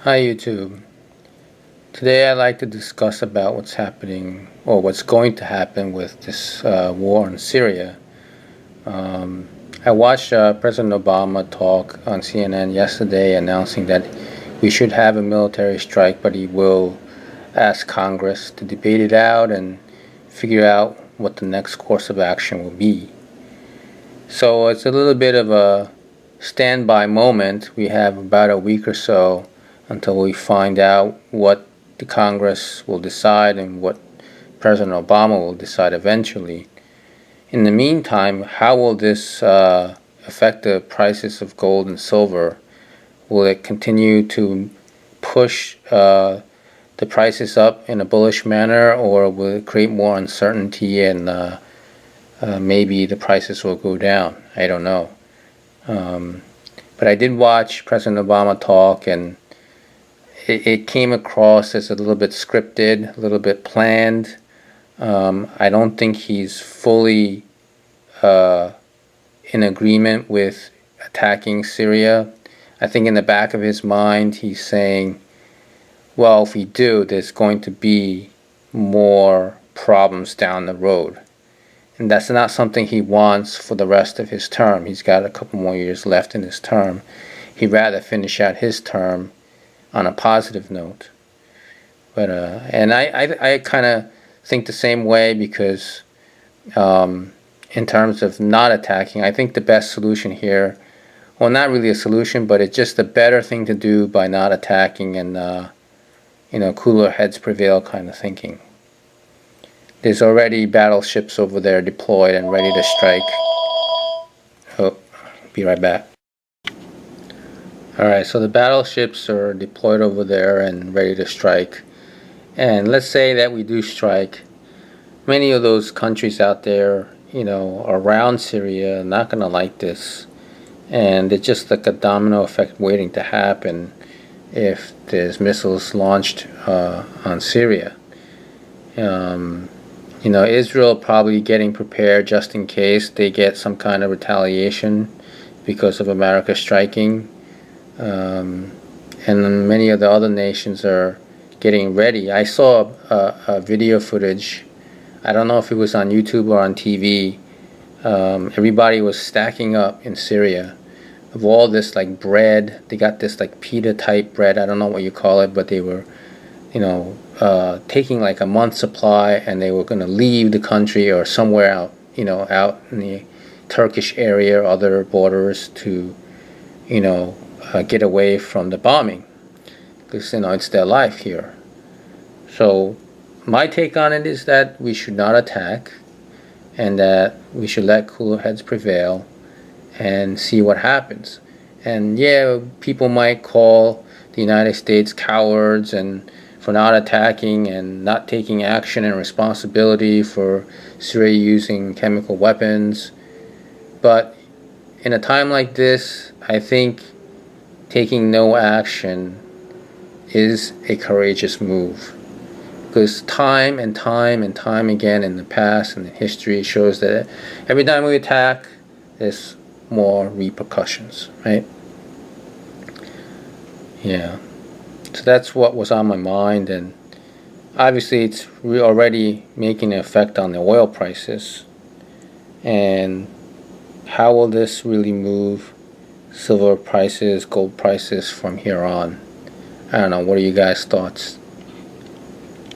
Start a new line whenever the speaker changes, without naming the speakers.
Hi YouTube. Today I'd like to discuss about what's happening or what's going to happen with this war in Syria. I watched President Obama talk on CNN yesterday announcing that we should have a military strike, but he will ask Congress to debate it out and figure out what the next course of action will be. So it's a little bit of a standby moment. We have about a week or so until we find out what the Congress will decide and what President Obama will decide eventually. In the meantime, how will this affect the prices of gold and silver? Will it continue to push the prices up in a bullish manner, or will it create more uncertainty and maybe the prices will go down? I don't know. But I did watch President Obama talk, and it came across as a little bit scripted, a little bit planned. I don't think he's fully in agreement with attacking Syria. I think in the back of his mind he's saying, well, if we do, there's going to be more problems down the road. And that's not something he wants for the rest of his term. He's got a couple more years left in his term. He'd rather finish out his term on a positive note. But and I kind of think the same way, because in terms of not attacking, I think the best solution here, well, not really a solution, but it's just the better thing to do by not attacking and cooler heads prevail kind of thinking. There's already battleships over there deployed and ready to strike. Oh, be right back. Alright, so the battleships are deployed over there and ready to strike. And let's say that we do strike. Many of those countries out there, around Syria, are not going to like this. And it's just like a domino effect waiting to happen if there's missiles launched on Syria. Israel probably getting prepared just in case they get some kind of retaliation because of America striking. And then many of the other nations are getting ready. I saw a video footage. I don't know if it was on YouTube or on TV. Everybody was stacking up in Syria of all this like bread. They got this like pita type bread. I don't know what you call it, but they were, taking like a month's supply, and they were going to leave the country or somewhere out, out in the Turkish area or other borders to, get away from the bombing, because it's their life here. So my take on it is that we should not attack, and that we should let cooler heads prevail and see what happens. And yeah, people might call the United States cowards and for not attacking and not taking action and responsibility for Syria using chemical weapons. But in a time like this, I think taking no action is a courageous move, because time and time and time again in the past and in history shows that every time we attack, there's more repercussions, right? Yeah. So that's what was on my mind, and obviously it's already making an effect on the oil prices. And how will this really move silver prices, gold prices from here on? I don't know. What are you guys' thoughts?